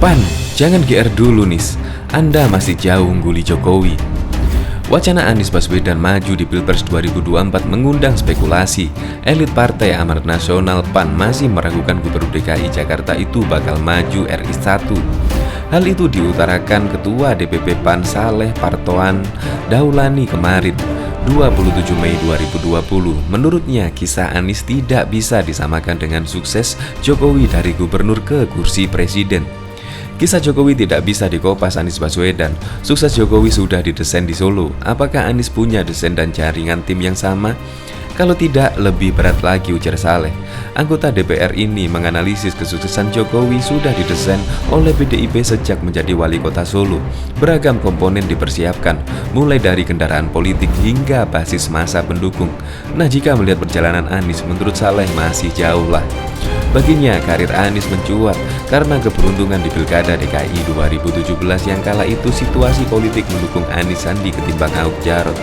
PAN, jangan GR dulu nis, Anda masih jauh ungguli Jokowi. Wacana Anies Baswedan maju di Pilpres 2024 mengundang spekulasi. Elit Partai Amanat Nasional PAN masih meragukan Gubernur DKI Jakarta itu bakal maju RI 1. Hal itu diutarakan Ketua DPP PAN Saleh Partoan Daulani kemarin 27 Mei 2020. Menurutnya, kisah Anies tidak bisa disamakan dengan sukses Jokowi dari gubernur ke kursi presiden. Kisah Jokowi tidak bisa dikopas Anies Baswedan. Sukses Jokowi sudah didesain di Solo. Apakah Anies punya desain dan jaringan tim yang sama? Kalau tidak, lebih berat lagi, ujar Saleh. Anggota DPR ini menganalisis kesuksesan Jokowi sudah didesain oleh PDIP sejak menjadi wali kota Solo. Beragam komponen dipersiapkan, mulai dari kendaraan politik hingga basis massa pendukung. Nah, jika melihat perjalanan Anies, menurut Saleh masih jauh lah. Baginya, karir Anies mencuat karena keberuntungan di Pilkada DKI 2017 yang kala itu situasi politik mendukung Anies Sandi ketimbang Ahok Jarot.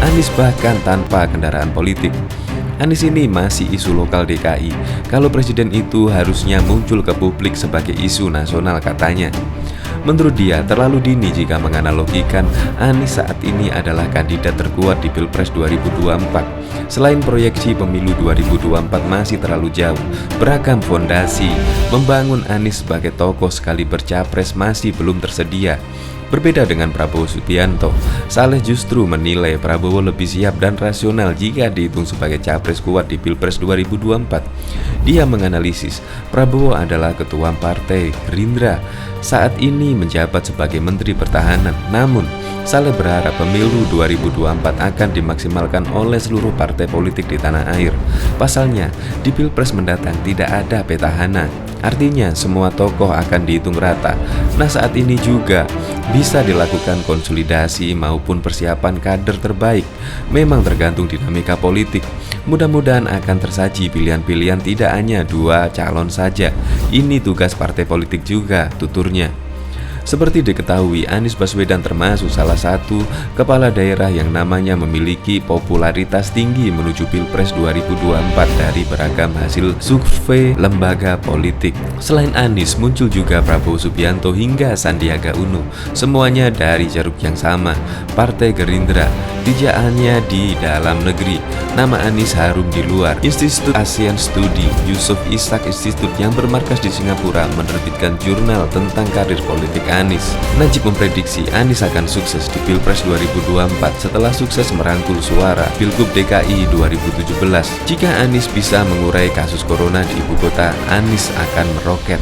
Anies bahkan tanpa kendaraan politik. Anies ini masih isu lokal DKI. Kalau presiden itu harusnya muncul ke publik sebagai isu nasional, katanya. Menurut dia, terlalu dini jika menganalogikan Anies saat ini adalah kandidat terkuat di Pilpres 2024. Selain proyeksi pemilu 2024 masih terlalu jauh, beragam fondasi membangun Anies sebagai tokoh sekaliber capres masih belum tersedia. Berbeda dengan Prabowo Subianto, Saleh justru menilai Prabowo lebih siap dan rasional jika dihitung sebagai capres kuat di Pilpres 2024. Dia menganalisis Prabowo adalah ketua partai Gerindra, saat ini menjabat sebagai Menteri Pertahanan. Namun, Saleh berharap pemilu 2024 akan dimaksimalkan oleh seluruh partai politik di tanah air. Pasalnya, di Pilpres mendatang tidak ada petahana. Artinya semua tokoh akan dihitung rata. Nah, saat ini juga bisa dilakukan konsolidasi maupun persiapan kader terbaik. Memang tergantung dinamika politik. Mudah-mudahan akan tersaji pilihan-pilihan tidak hanya dua calon saja. Ini tugas partai politik juga, tuturnya. Seperti diketahui, Anies Baswedan termasuk salah satu kepala daerah yang namanya memiliki popularitas tinggi menuju Pilpres 2024 dari beragam hasil survei lembaga politik. Selain Anies, muncul juga Prabowo Subianto hingga Sandiaga Uno. Semuanya dari jaruk yang sama, Partai Gerindra. Tidak hanya di dalam negeri, nama Anies harum di luar. Institut ASEAN Studi Yusof Ishak Institute yang bermarkas di Singapura menerbitkan jurnal tentang karir politik Anies. Najib memprediksi Anies akan sukses di Pilpres 2024 setelah sukses merangkul suara Pilgub DKI 2017. Jika Anies bisa mengurai kasus corona di ibu kota, Anies akan meroket.